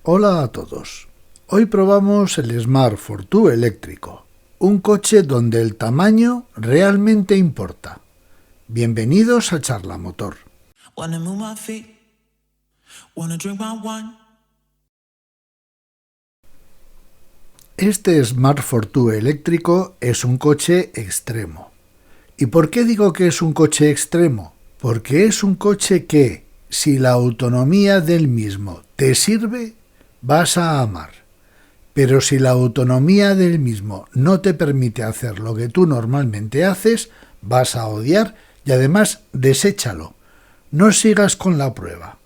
Hola a todos. Hoy probamos el Smart Fortwo eléctrico, un coche donde el tamaño realmente importa. Bienvenidos a Charla Motor. Este Smart Fortwo eléctrico es un coche extremo. ¿Y por qué digo que es un coche extremo? Porque es un coche que, si la autonomía del mismo te sirve, vas a amar. Pero si la autonomía del mismo no te permite hacer lo que tú normalmente haces, vas a odiar y además deséchalo. No sigas con la prueba.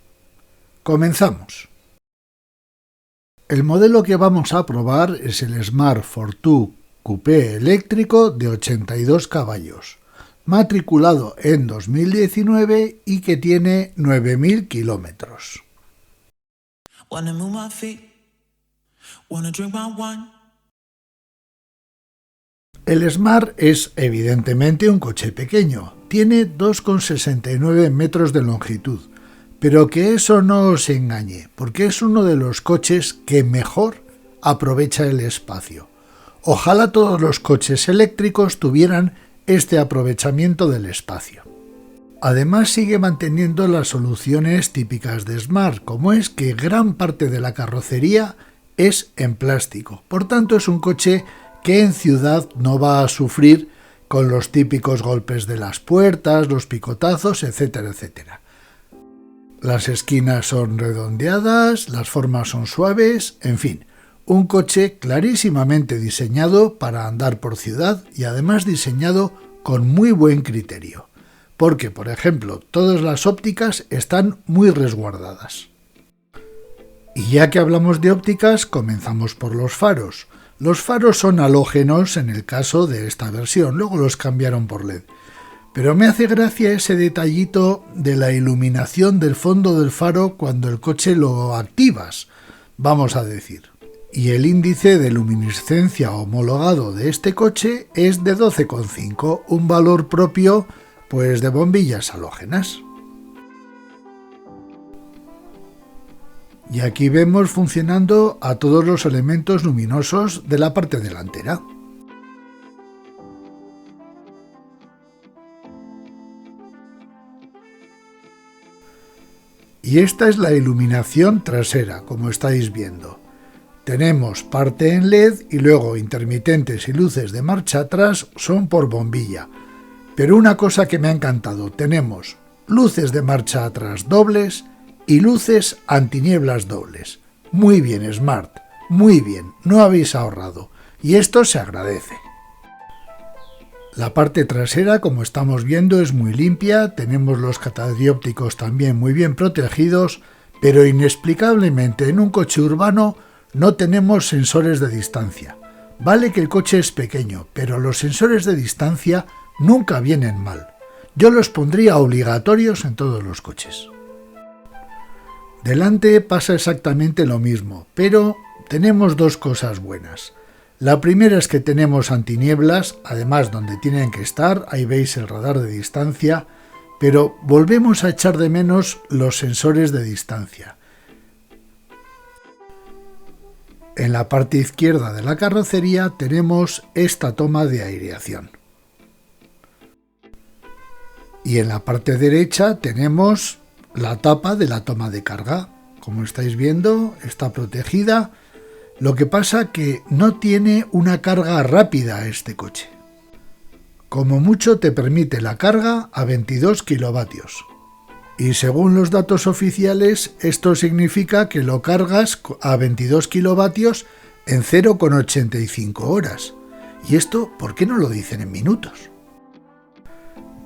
Comenzamos. El modelo que vamos a probar es el Smart Fortwo Coupé eléctrico de 82 caballos, matriculado en 2019 y que tiene 9.000 kilómetros. El Smart es evidentemente un coche pequeño, tiene 2,69 metros de longitud, pero que eso no os engañe, porque es uno de los coches que mejor aprovecha el espacio. Ojalá todos los coches eléctricos tuvieran este aprovechamiento del espacio. Además sigue manteniendo las soluciones típicas de Smart, como es que gran parte de la carrocería es en plástico. Por tanto, es un coche que en ciudad no va a sufrir con los típicos golpes de las puertas, los picotazos, etcétera, etcétera. Las esquinas son redondeadas, las formas son suaves, en fin, un coche clarísimamente diseñado para andar por ciudad y además diseñado con muy buen criterio. Porque, por ejemplo, todas las ópticas están muy resguardadas. Y ya que hablamos de ópticas, comenzamos por los faros. Los faros son halógenos en el caso de esta versión, luego los cambiaron por LED. Pero me hace gracia ese detallito de la iluminación del fondo del faro cuando el coche lo activas, vamos a decir. Y el índice de luminiscencia homologado de este coche es de 12,5, un valor propio pues de bombillas halógenas. Y aquí vemos funcionando a todos los elementos luminosos de la parte delantera. Y esta es la iluminación trasera, como estáis viendo. Tenemos parte en LED y luego intermitentes y luces de marcha atrás son por bombilla. Pero una cosa que me ha encantado, tenemos luces de marcha atrás dobles y luces antinieblas dobles. Muy bien, Smart, muy bien, no habéis ahorrado. Y esto se agradece. La parte trasera, como estamos viendo, es muy limpia, tenemos los catadiópticos también muy bien protegidos, pero inexplicablemente en un coche urbano no tenemos sensores de distancia. Vale que el coche es pequeño, pero los sensores de distancia nunca vienen mal. Yo los pondría obligatorios en todos los coches. Delante pasa exactamente lo mismo, pero tenemos dos cosas buenas. La primera es que tenemos antinieblas, además donde tienen que estar, ahí veis el radar de distancia, pero volvemos a echar de menos los sensores de distancia. En la parte izquierda de la carrocería tenemos esta toma de aireación. Y en la parte derecha tenemos la tapa de la toma de carga. Como estáis viendo, está protegida. Lo que pasa que no tiene una carga rápida este coche. Como mucho te permite la carga a 22 kilovatios. Y según los datos oficiales, esto significa que lo cargas a 22 kilovatios en 0,85 horas. ¿Y esto por qué no lo dicen en minutos?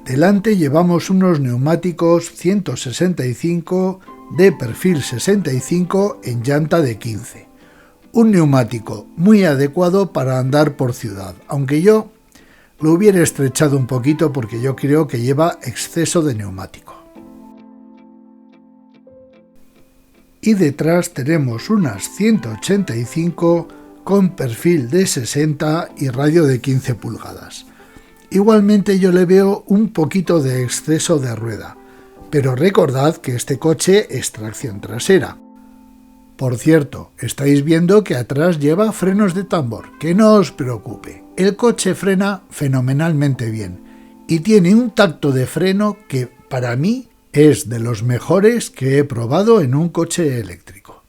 Delante llevamos unos neumáticos 165 de perfil 65 en llanta de 15. Un neumático muy adecuado para andar por ciudad, aunque yo lo hubiera estrechado un poquito porque yo creo que lleva exceso de neumático. Y detrás tenemos unas 185 con perfil de 60 y radio de 15 pulgadas. Igualmente yo le veo un poquito de exceso de rueda, pero recordad que este coche es tracción trasera. Por cierto, estáis viendo que atrás lleva frenos de tambor, que no os preocupe, el coche frena fenomenalmente bien y tiene un tacto de freno que para mí es de los mejores que he probado en un coche eléctrico.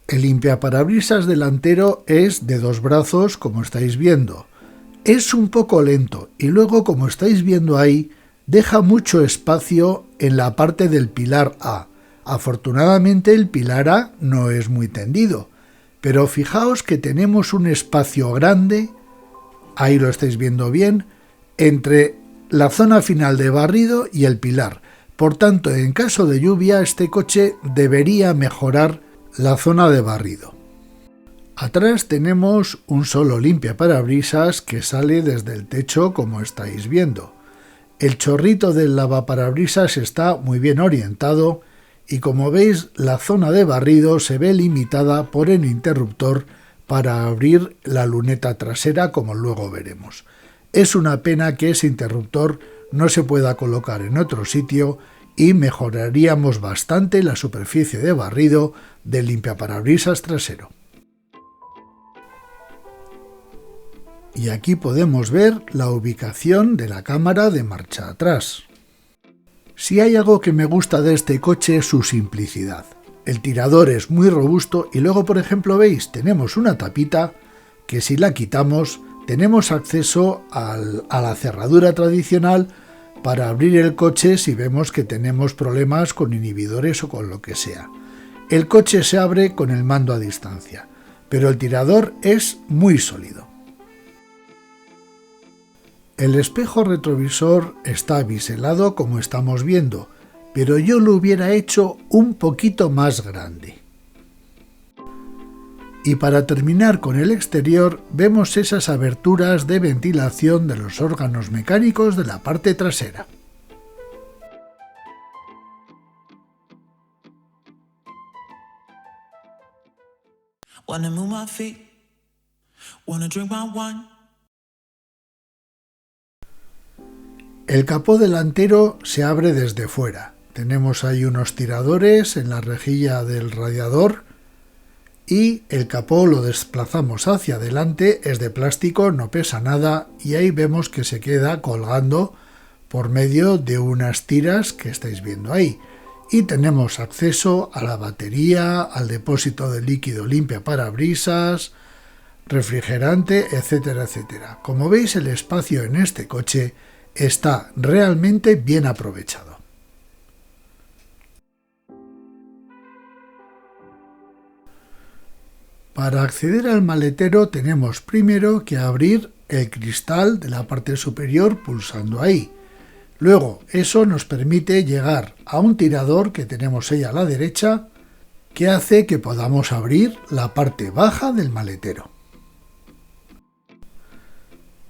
El limpiaparabrisas delantero es de 2 brazos, como estáis viendo. Es un poco lento y luego, como estáis viendo ahí, deja mucho espacio en la parte del pilar A. Afortunadamente el pilar A no es muy tendido, pero fijaos que tenemos un espacio grande, ahí lo estáis viendo bien, entre la zona final de barrido y el pilar. Por tanto, en caso de lluvia, este coche debería mejorar la zona de barrido. Atrás tenemos un solo limpiaparabrisas que sale desde el techo, como estáis viendo. El chorrito del lavaparabrisas está muy bien orientado y, como veis, la zona de barrido se ve limitada por el interruptor para abrir la luneta trasera, como luego veremos. Es una pena que ese interruptor no se pueda colocar en otro sitio y mejoraríamos bastante la superficie de barrido del limpiaparabrisas trasero. Y aquí podemos ver la ubicación de la cámara de marcha atrás. Si hay algo que me gusta de este coche es su simplicidad. El tirador es muy robusto y luego, por ejemplo, veis, tenemos una tapita que si la quitamos tenemos acceso a la cerradura tradicional para abrir el coche si vemos que tenemos problemas con inhibidores o con lo que sea. El coche se abre con el mando a distancia, pero el tirador es muy sólido. El espejo retrovisor está biselado, como estamos viendo, pero yo lo hubiera hecho un poquito más grande. Y para terminar con el exterior, vemos esas aberturas de ventilación de los órganos mecánicos de la parte trasera. Wanna move my feet, wanna drink my wine. El capó delantero se abre desde fuera. Tenemos ahí unos tiradores en la rejilla del radiador y el capó lo desplazamos hacia adelante, es de plástico, no pesa nada y ahí vemos que se queda colgando por medio de unas tiras que estáis viendo ahí. Y tenemos acceso a la batería, al depósito de líquido limpiaparabrisas, refrigerante, etcétera, etcétera. Como veis, el espacio en este coche está realmente bien aprovechado. Para acceder al maletero tenemos primero que abrir el cristal de la parte superior pulsando ahí. Luego eso nos permite llegar a un tirador que tenemos ahí a la derecha que hace que podamos abrir la parte baja del maletero.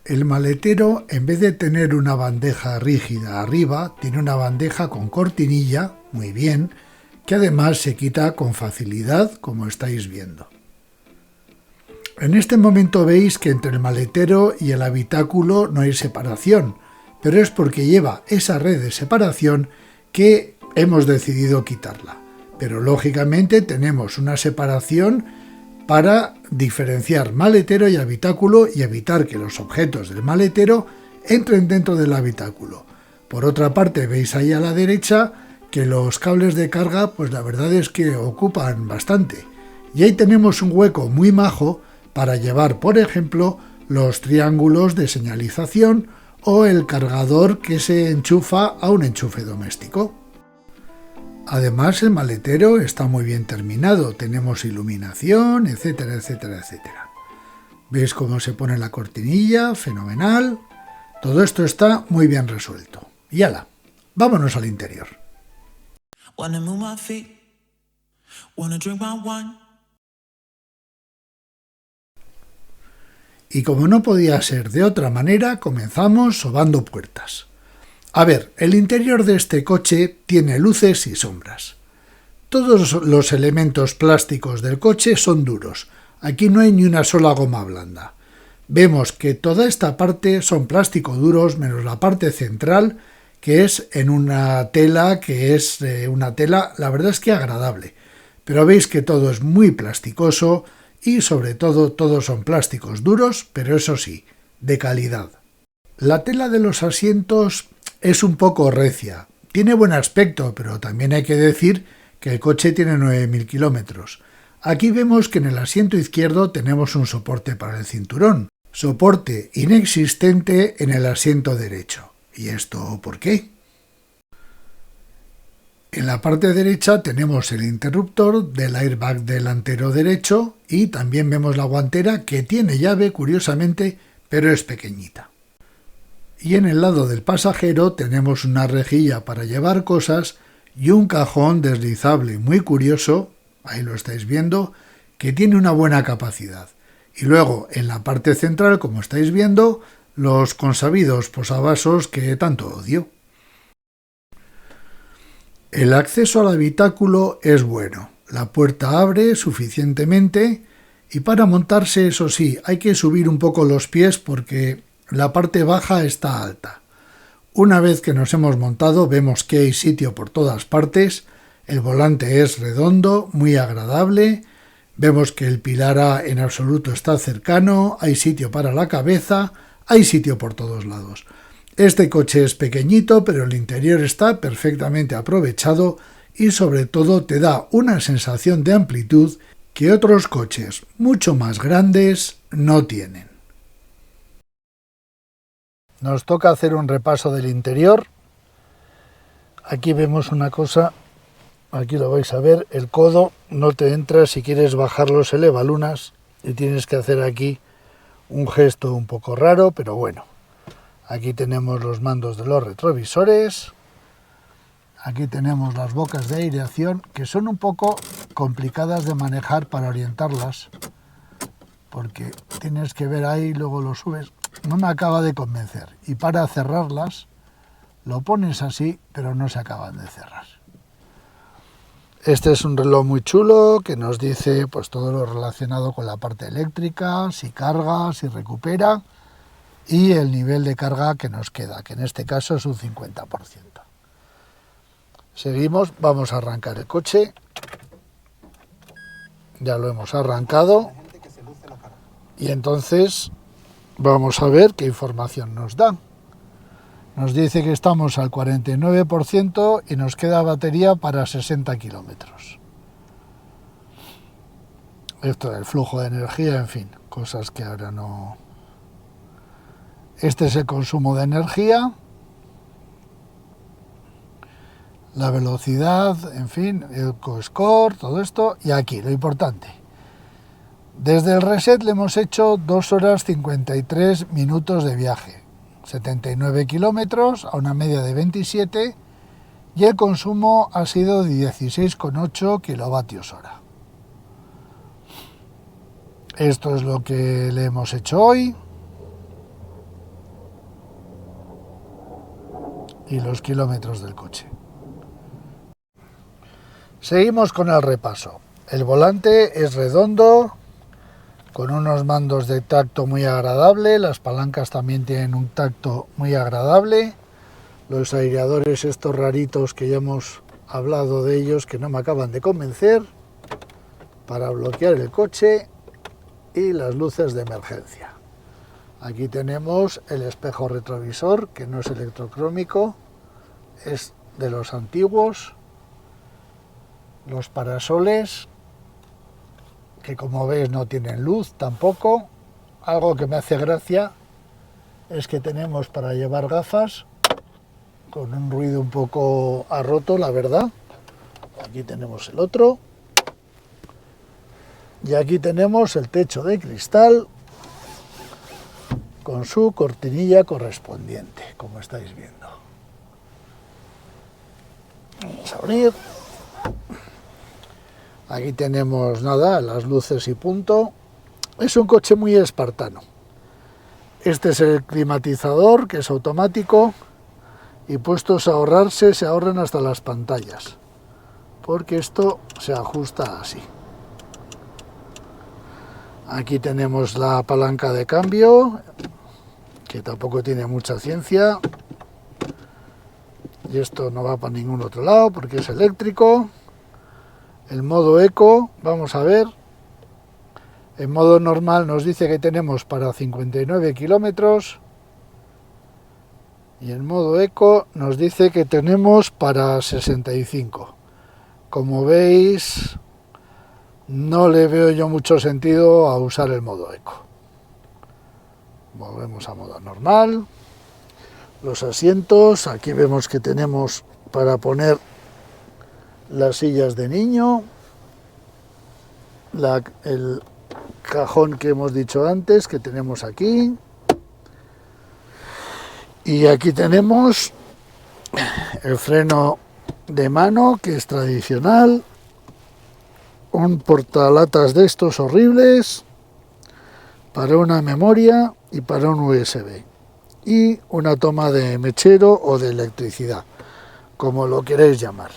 El maletero, en vez de tener una bandeja rígida arriba, tiene una bandeja con cortinilla, muy bien, que además se quita con facilidad, como estáis viendo. En este momento veis que entre el maletero y el habitáculo no hay separación, pero es porque lleva esa red de separación que hemos decidido quitarla. Pero lógicamente tenemos una separación para diferenciar maletero y habitáculo y evitar que los objetos del maletero entren dentro del habitáculo. Por otra parte, veis ahí a la derecha que los cables de carga, pues la verdad es que ocupan bastante. Y ahí tenemos un hueco muy majo para llevar, por ejemplo, los triángulos de señalización o el cargador que se enchufa a un enchufe doméstico. Además, el maletero está muy bien terminado, tenemos iluminación, etcétera, etcétera, etcétera. ¿Veis cómo se pone la cortinilla? Fenomenal. Todo esto está muy bien resuelto. Y ala, vámonos al interior. Wanna move my feet, wanna drink my wine. Y como no podía ser de otra manera, comenzamos sobando puertas. A ver, el interior de este coche tiene luces y sombras. Todos los elementos plásticos del coche son duros. Aquí no hay ni una sola goma blanda. Vemos que toda esta parte son plásticos duros, menos la parte central, que es en una tela la verdad es que agradable. Pero veis que todo es muy plasticoso y sobre todo todos son plásticos duros, pero eso sí, de calidad. La tela de los asientos es un poco recia. Tiene buen aspecto, pero también hay que decir que el coche tiene 9.000 kilómetros. Aquí vemos que en el asiento izquierdo tenemos un soporte para el cinturón, soporte inexistente en el asiento derecho. ¿Y esto por qué? En la parte derecha tenemos el interruptor del airbag delantero derecho y también vemos la guantera que tiene llave, curiosamente, pero es pequeñita. Y en el lado del pasajero tenemos una rejilla para llevar cosas y un cajón deslizable muy curioso, ahí lo estáis viendo, que tiene una buena capacidad. Y luego en la parte central, como estáis viendo, los consabidos posavasos que tanto odio. El acceso al habitáculo es bueno, la puerta abre suficientemente y para montarse, eso sí, hay que subir un poco los pies porque la parte baja está alta. Una vez que nos hemos montado vemos que hay sitio por todas partes, el volante es redondo, muy agradable, vemos que el pilar A en absoluto está cercano, hay sitio para la cabeza, hay sitio por todos lados. Este coche es pequeñito, pero el interior está perfectamente aprovechado y sobre todo te da una sensación de amplitud que otros coches mucho más grandes no tienen. Nos toca hacer un repaso del interior. Aquí vemos una cosa, aquí lo vais a ver, el codo no te entra si quieres bajar los elevalunas y tienes que hacer aquí un gesto un poco raro, pero bueno. Aquí tenemos los mandos de los retrovisores. Aquí tenemos las bocas de aireación, que son un poco complicadas de manejar para orientarlas, porque tienes que ver ahí, luego lo subes. No me acaba de convencer. Y para cerrarlas, lo pones así, pero no se acaban de cerrar. Este es un reloj muy chulo que nos dice pues todo lo relacionado con la parte eléctrica, si carga, si recupera, y el nivel de carga que nos queda, que en este caso es un 50%. Seguimos, vamos a arrancar el coche. Ya lo hemos arrancado. Y entonces vamos a ver qué información nos da. Nos dice que estamos al 49% y nos queda batería para 60 kilómetros. Esto es el flujo de energía, en fin, cosas que ahora no... Este es el consumo de energía, la velocidad, en fin, el EcoScore, todo esto, y aquí, lo importante. Desde el reset le hemos hecho 2 horas 53 minutos de viaje, 79 kilómetros a una media de 27, y el consumo ha sido de 16,8 kilovatios hora. Esto es lo que le hemos hecho hoy. Y los kilómetros del coche. Seguimos con el repaso. El volante es redondo, con unos mandos de tacto muy agradable, las palancas también tienen un tacto muy agradable, los aireadores estos raritos que ya hemos hablado de ellos que no me acaban de convencer, para bloquear el coche, y las luces de emergencia. Aquí tenemos el espejo retrovisor, que no es electrocrómico, es de los antiguos. Los parasoles, que como veis no tienen luz tampoco. Algo que me hace gracia es que tenemos para llevar gafas, con un ruido un poco a roto, la verdad. Aquí tenemos el otro. Y aquí tenemos el techo de cristal, con su cortinilla correspondiente, como estáis viendo. Vamos a abrir. Aquí tenemos nada, las luces y punto. Es un coche muy espartano. Este es el climatizador, que es automático, y puestos a ahorrarse, se ahorran hasta las pantallas, porque esto se ajusta así. Aquí tenemos la palanca de cambio, que tampoco tiene mucha ciencia, y esto no va para ningún otro lado porque es eléctrico. El modo eco, vamos a ver. En modo normal nos dice que tenemos para 59 kilómetros. Y en modo eco nos dice que tenemos para 65. Como veis, no le veo yo mucho sentido a usar el modo eco. Volvemos a modo normal. Los asientos, aquí vemos que tenemos para poner las sillas de niño, el cajón que hemos dicho antes, que tenemos aquí. Y aquí tenemos el freno de mano, que es tradicional, un portalatas de estos horribles, para una memoria y para un USB, y una toma de mechero o de electricidad, como lo queréis llamar.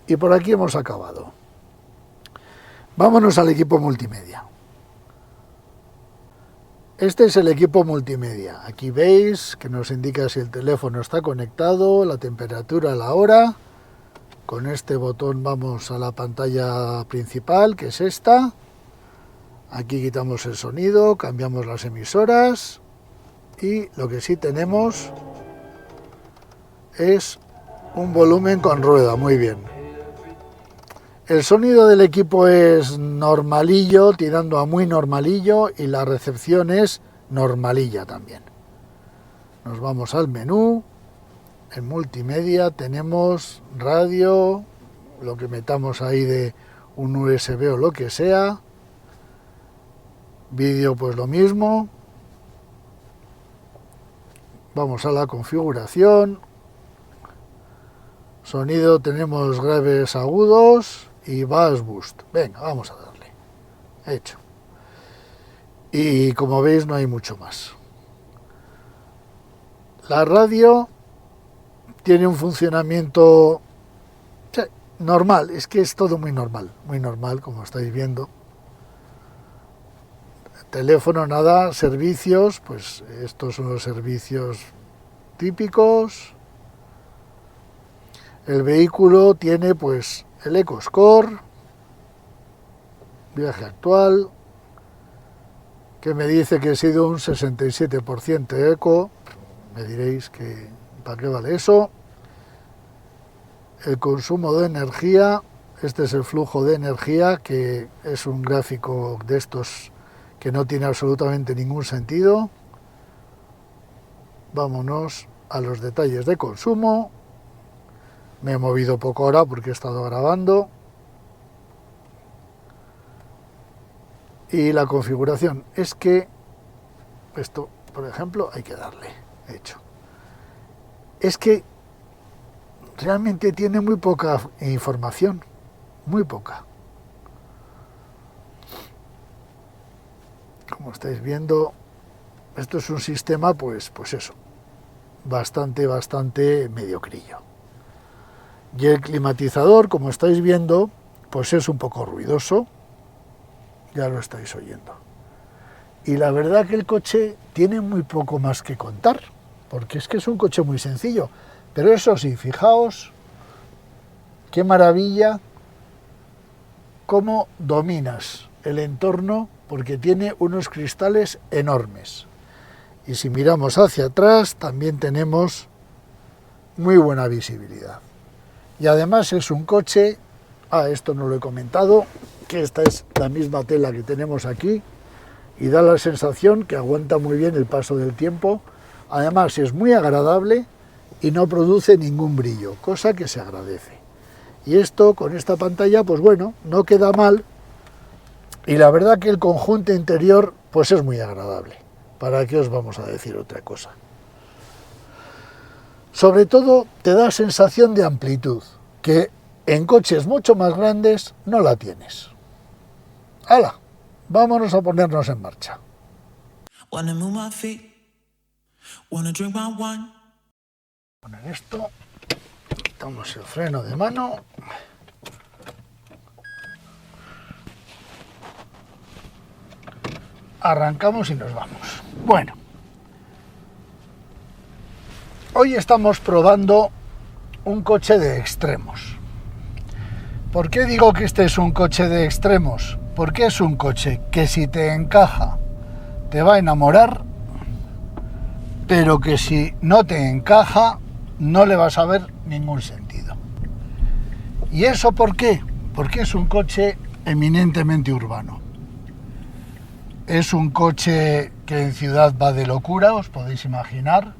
Y por aquí hemos acabado. Vámonos al equipo multimedia. Este es el equipo multimedia. Aquí veis que nos indica si el teléfono está conectado, la temperatura, la hora. Con este botón vamos a la pantalla principal, que es esta. Aquí quitamos el sonido, cambiamos las emisoras. Y lo que sí tenemos es un volumen con rueda, muy bien. El sonido del equipo es normalillo, tirando a muy normalillo, y la recepción es normalilla también. Nos vamos al menú. En multimedia tenemos radio, lo que metamos ahí de un USB o lo que sea. Vídeo pues lo mismo. Vamos a la configuración. Sonido tenemos graves, agudos y bass boost. Venga, vamos a darle. Hecho. Y como veis no hay mucho más. La radio tiene un funcionamiento normal, es que es todo muy normal como estáis viendo. Teléfono nada, servicios, pues estos son los servicios típicos. El vehículo tiene pues el EcoScore, viaje actual, que me dice que he sido un 67% eco. Me diréis que ¿para qué vale eso? El consumo de energía, este es el flujo de energía, que es un gráfico de estos que no tiene absolutamente ningún sentido. Vámonos a los detalles de consumo. Me he movido poco ahora porque he estado grabando. Y la configuración es que esto, por ejemplo, hay que darle. Hecho. Es que realmente tiene muy poca información, muy poca. Como estáis viendo, esto es un sistema, pues eso, bastante mediocrillo. Y el climatizador, como estáis viendo, pues es un poco ruidoso, ya lo estáis oyendo. Y la verdad que el coche tiene muy poco más que contar, porque es que es un coche muy sencillo. Pero eso sí, fijaos qué maravilla cómo dominas el entorno, porque tiene unos cristales enormes. Y si miramos hacia atrás también tenemos muy buena visibilidad. Y además es un coche, esto no lo he comentado, que esta es la misma tela que tenemos aquí y da la sensación que aguanta muy bien el paso del tiempo. Además es muy agradable y no produce ningún brillo, cosa que se agradece. Y esto con esta pantalla, pues bueno, no queda mal. Y la verdad que el conjunto interior pues es muy agradable. ¿Para qué os vamos a decir otra cosa? Sobre todo te da sensación de amplitud, que en coches mucho más grandes no la tienes. ¡Hala! Vámonos a ponernos en marcha. Wanna move my feet, wanna drink my wine. Poner esto, quitamos el freno de mano. Arrancamos y nos vamos. Bueno, hoy estamos probando un coche de extremos, ¿Por qué digo que este es un coche de extremos? Porque es un coche que si te encaja te va a enamorar, pero que si no te encaja no le vas a ver ningún sentido. ¿Y eso por qué? Porque es un coche eminentemente urbano. Es un coche que en ciudad va de locura, os podéis imaginar.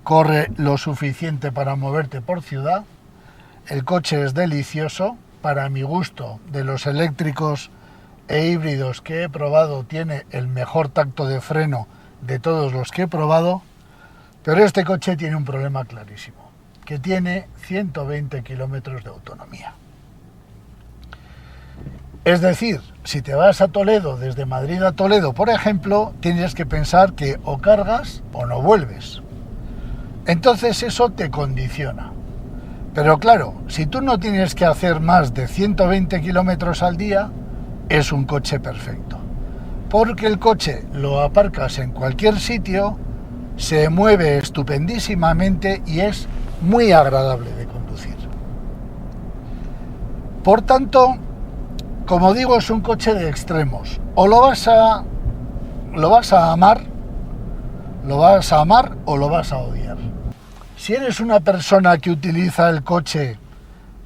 Corre lo suficiente para moverte por ciudad. El coche es delicioso. Para mi gusto, de los eléctricos e híbridos que he probado, tiene el mejor tacto de freno de todos los que he probado. Pero este coche tiene un problema clarísimo, que tiene 120 kilómetros de autonomía. Es decir, si te vas a Toledo, desde Madrid a Toledo, por ejemplo, tienes que pensar que o cargas o no vuelves. Entonces eso te condiciona. Pero claro, si tú no tienes que hacer más de 120 kilómetros al día, es un coche perfecto. Porque el coche lo aparcas en cualquier sitio, se mueve estupendísimamente y es muy agradable de conducir. Por tanto, como digo, es un coche de extremos. O lo vas a amar o lo vas a odiar. Si eres una persona que utiliza el coche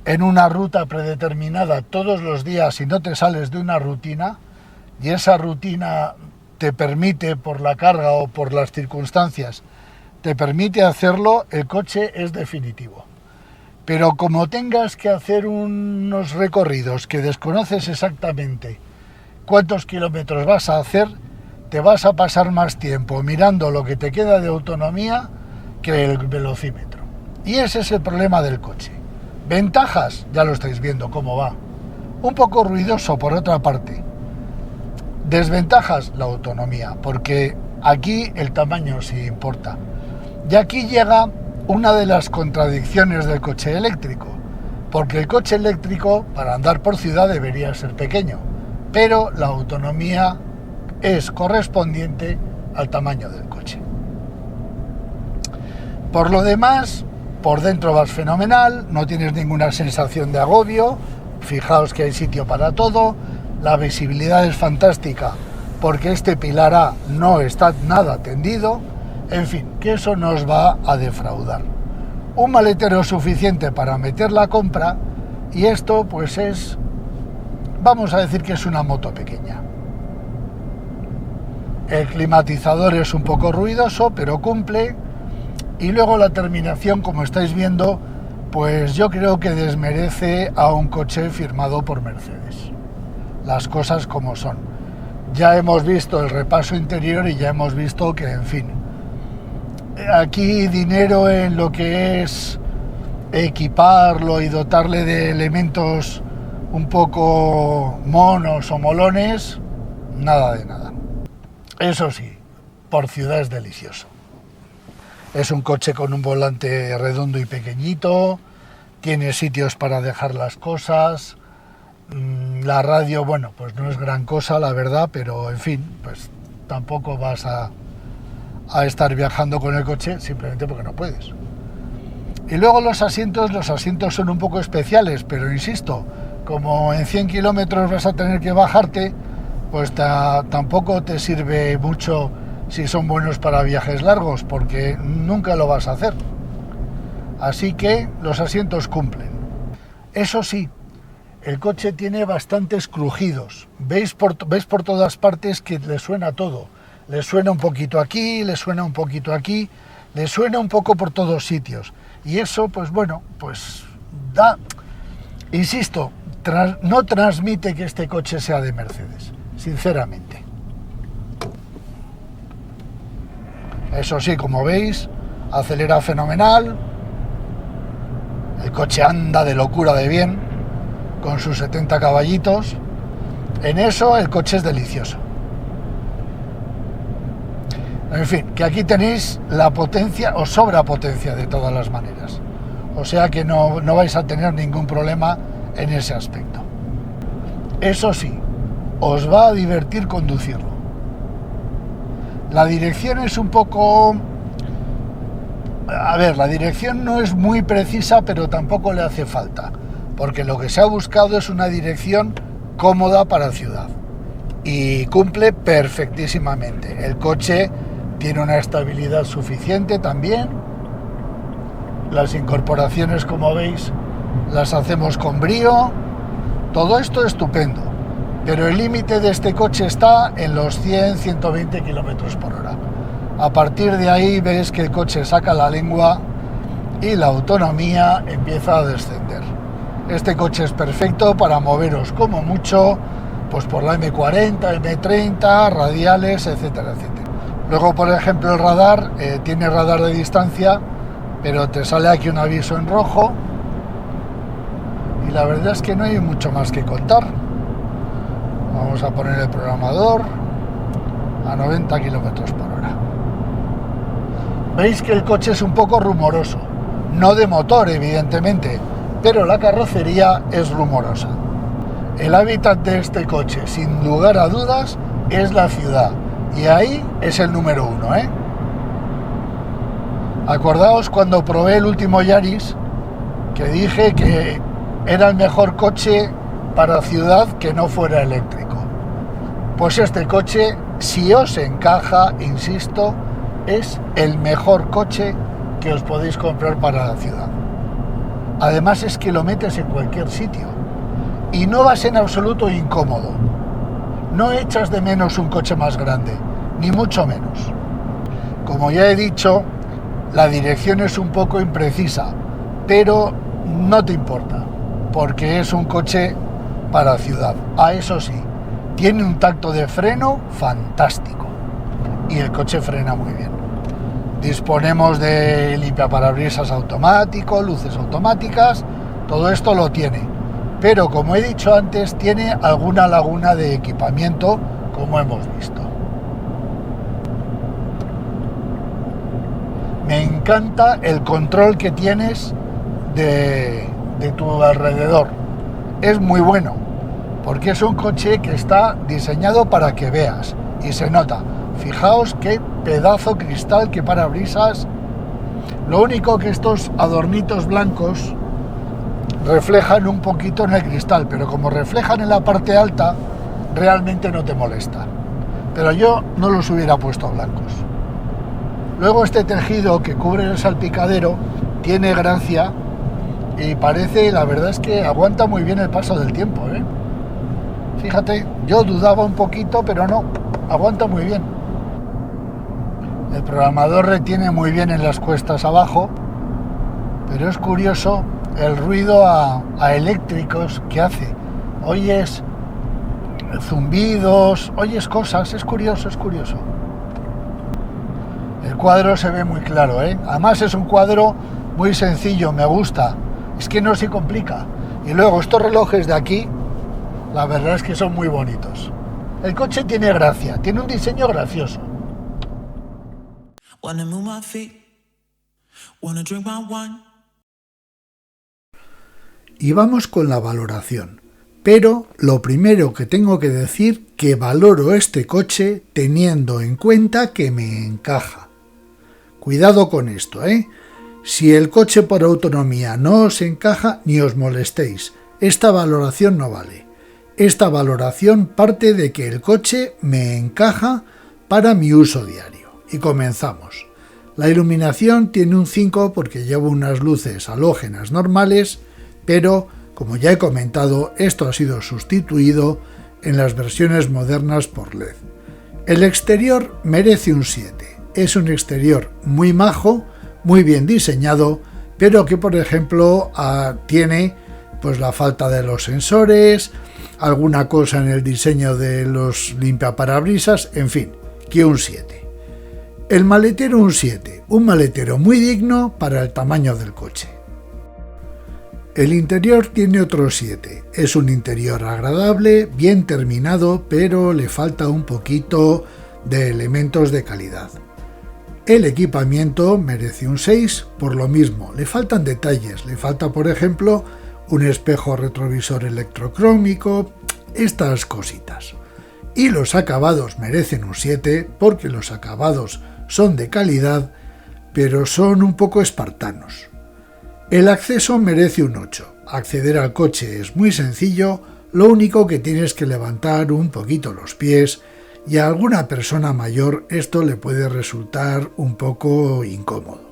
en una ruta predeterminada todos los días y no te sales de una rutina, y esa rutina te permite, por la carga o por las circunstancias, te permite hacerlo, el coche es definitivo. Pero como tengas que hacer unos recorridos que desconoces exactamente cuántos kilómetros vas a hacer, te vas a pasar más tiempo mirando lo que te queda de autonomía que el velocímetro. Y ese es el problema del coche. Ventajas, ya lo estáis viendo cómo va. Un poco ruidoso por otra parte. Desventajas, la autonomía, porque aquí el tamaño sí importa. Y aquí llega una de las contradicciones del coche eléctrico, porque el coche eléctrico para andar por ciudad debería ser pequeño, pero la autonomía es correspondiente al tamaño del coche. Por lo demás, por dentro vas fenomenal, no tienes ninguna sensación de agobio, fijaos que hay sitio para todo, la visibilidad es fantástica porque este pilar A no está nada tendido, en fin, que eso nos va a defraudar. Un maletero suficiente para meter la compra y esto pues es, vamos a decir que es una moto pequeña. El climatizador es un poco ruidoso, pero cumple. Y luego la terminación, como estáis viendo, pues yo creo que desmerece a un coche firmado por Mercedes. Las cosas como son. Ya hemos visto el repaso interior y ya hemos visto que, en fin, aquí dinero en lo que es equiparlo y dotarle de elementos un poco monos o molones, nada de nada. Eso sí, por ciudad es delicioso. Es un coche con un volante redondo y pequeñito, tiene sitios para dejar las cosas, la radio, bueno, pues no es gran cosa, la verdad, pero en fin, pues tampoco vas a estar viajando con el coche simplemente porque no puedes. Y luego los asientos son un poco especiales, pero insisto, como en 100 kilómetros vas a tener que bajarte, pues tampoco te sirve mucho si son buenos para viajes largos, porque nunca lo vas a hacer. Así que los asientos cumplen. Eso sí, el coche tiene bastantes crujidos. Veis por todas partes que le suena todo. Le suena un poquito aquí, le suena un poquito aquí, le suena un poco por todos sitios. Y eso, pues bueno, pues da... Insisto, no transmite que este coche sea de Mercedes, sinceramente. Eso sí, como veis, acelera fenomenal, el coche anda de locura de bien, con sus 70 caballitos, en eso el coche es delicioso. En fin, que aquí tenéis la potencia, os sobra potencia de todas las maneras, o sea que no vais a tener ningún problema en ese aspecto. Eso sí, os va a divertir conducirlo. La dirección es un poco... A ver, la dirección no es muy precisa, pero tampoco le hace falta. porque lo que se ha buscado es una dirección cómoda para ciudad y cumple perfectísimamente. El coche tiene una estabilidad suficiente también. Las incorporaciones, como veis, las hacemos con brío. Todo esto estupendo, pero el límite de este coche está en los 100-120 km por hora. A partir de ahí ves que el coche saca la lengua y la autonomía empieza a descender. Este coche es perfecto para moveros como mucho pues por la M40, M30, radiales, etcétera, etcétera. Luego, por ejemplo, el radar tiene radar de distancia, pero te sale aquí un aviso en rojo y la verdad es que no hay mucho más que contar. Vamos a poner el programador a 90 km por hora. Veis que el coche es un poco rumoroso, no de motor evidentemente, pero la carrocería es rumorosa. El hábitat de este coche, sin lugar a dudas, es la ciudad, y ahí es el número 1, Acordaos cuando probé el último Yaris, que dije que era el mejor coche para ciudad que no fuera eléctrico. Pues este coche, si os encaja, insisto, es el mejor coche que os podéis comprar para la ciudad. Además es que lo metes en cualquier sitio y no vas en absoluto incómodo. No echas de menos un coche más grande, ni mucho menos. Como ya he dicho, la dirección es un poco imprecisa, pero no te importa, porque es un coche para ciudad. Eso sí, tiene un tacto de freno fantástico y el coche frena muy bien. Disponemos de limpiaparabrisas automático, luces automáticas, todo esto lo tiene, pero como he dicho antes, tiene alguna laguna de equipamiento, como hemos visto. Me encanta el control que tienes de tu alrededor. Es muy bueno, porque es un coche que está diseñado para que veas, y se nota. Fijaos qué pedazo cristal, qué parabrisas. Lo único que estos adornitos blancos reflejan un poquito en el cristal, pero como reflejan en la parte alta, realmente no te molesta. Pero yo no los hubiera puesto blancos. Luego este tejido que cubre el salpicadero tiene gracia y parece, la verdad es que aguanta muy bien el paso del tiempo, Fíjate, yo dudaba un poquito, pero no, aguanta muy bien. El programador retiene muy bien en las cuestas abajo, pero es curioso el ruido a eléctricos que hace. Oyes zumbidos, oyes cosas, es curioso, es curioso. El cuadro se ve muy claro, Además es un cuadro muy sencillo, me gusta. Es que no se complica. Y luego estos relojes de aquí, la verdad es que son muy bonitos. El coche tiene gracia, tiene un diseño gracioso. Wanna move my feet, wanna drink my wine. Y vamos con la valoración. Pero lo primero que tengo que decir que valoro este coche teniendo en cuenta que me encaja. Cuidado con esto, Si el coche por autonomía no os encaja, ni os molestéis. Esta valoración no vale. Esta valoración parte de que el coche me encaja para mi uso diario. Y comenzamos. La iluminación tiene un 5 porque llevo unas luces halógenas normales, pero, como ya he comentado, esto ha sido sustituido en las versiones modernas por LED. El exterior merece un 7. Es un exterior muy majo, muy bien diseñado, pero que, por ejemplo, tiene pues la falta de los sensores, alguna cosa en el diseño de los limpiaparabrisas, en fin, que un 7. El maletero un 7, un maletero muy digno para el tamaño del coche. El interior tiene otro 7, es un interior agradable, bien terminado, pero le falta un poquito de elementos de calidad. El equipamiento merece un 6, por lo mismo, le faltan detalles, le falta por ejemplo un espejo retrovisor electrocrómico, estas cositas. Y los acabados merecen un 7 porque los acabados son de calidad, pero son un poco espartanos. El acceso merece un 8. Acceder al coche es muy sencillo, lo único que tienes que levantar un poquito los pies y a alguna persona mayor esto le puede resultar un poco incómodo.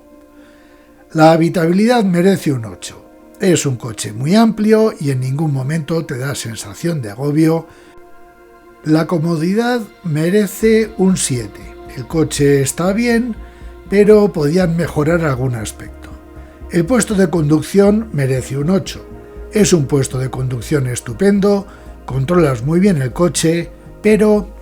La habitabilidad merece un 8. Es un coche muy amplio y en ningún momento te da sensación de agobio. La comodidad merece un 7. El coche está bien, pero podían mejorar algún aspecto. El puesto de conducción merece un 8. Es un puesto de conducción estupendo, controlas muy bien el coche, pero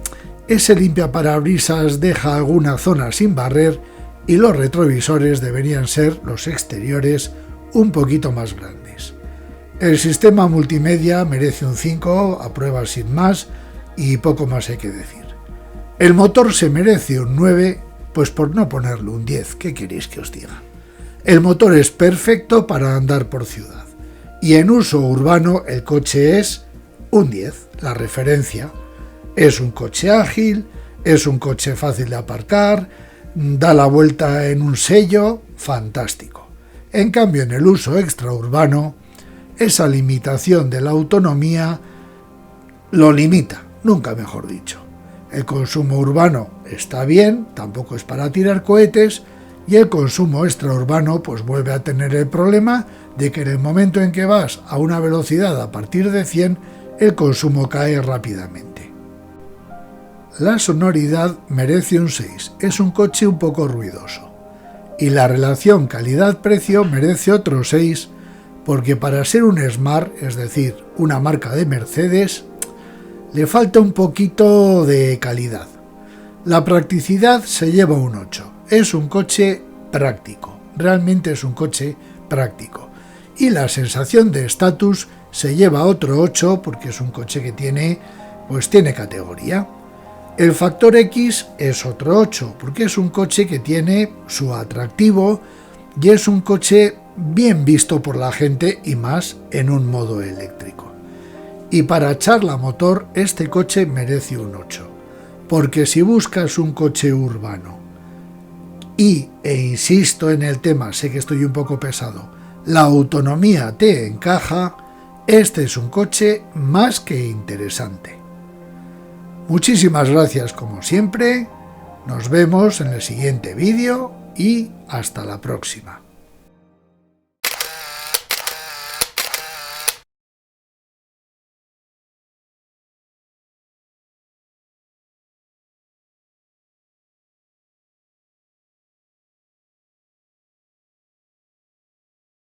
ese limpiaparabrisas deja alguna zona sin barrer y los retrovisores deberían ser los exteriores un poquito más grandes. El sistema multimedia merece un 5, aprueba sin más y poco más hay que decir. El motor se merece un 9, pues por no ponerle un 10, ¿qué queréis que os diga? El motor es perfecto para andar por ciudad y en uso urbano el coche es un 10, la referencia. Es un coche ágil, es un coche fácil de aparcar, da la vuelta en un sello, fantástico. En cambio, en el uso extraurbano, esa limitación de la autonomía lo limita, nunca mejor dicho. El consumo urbano está bien, tampoco es para tirar cohetes, y el consumo extraurbano pues vuelve a tener el problema de que en el momento en que vas a una velocidad a partir de 100, el consumo cae rápidamente. La sonoridad merece un 6, es un coche un poco ruidoso. Y la relación calidad-precio merece otro 6, porque para ser un Smart, es decir, una marca de Mercedes, le falta un poquito de calidad. La practicidad se lleva un 8, es un coche práctico, realmente es un coche práctico. Y la sensación de estatus se lleva otro 8 porque es un coche que tiene categoría. El factor X es otro 8, porque es un coche que tiene su atractivo y es un coche bien visto por la gente y más en un modo eléctrico. Y para charla motor, este coche merece un 8, porque si buscas un coche urbano e insisto en el tema, sé que estoy un poco pesado, la autonomía te encaja, este es un coche más que interesante. Muchísimas gracias como siempre, nos vemos en el siguiente vídeo y hasta la próxima.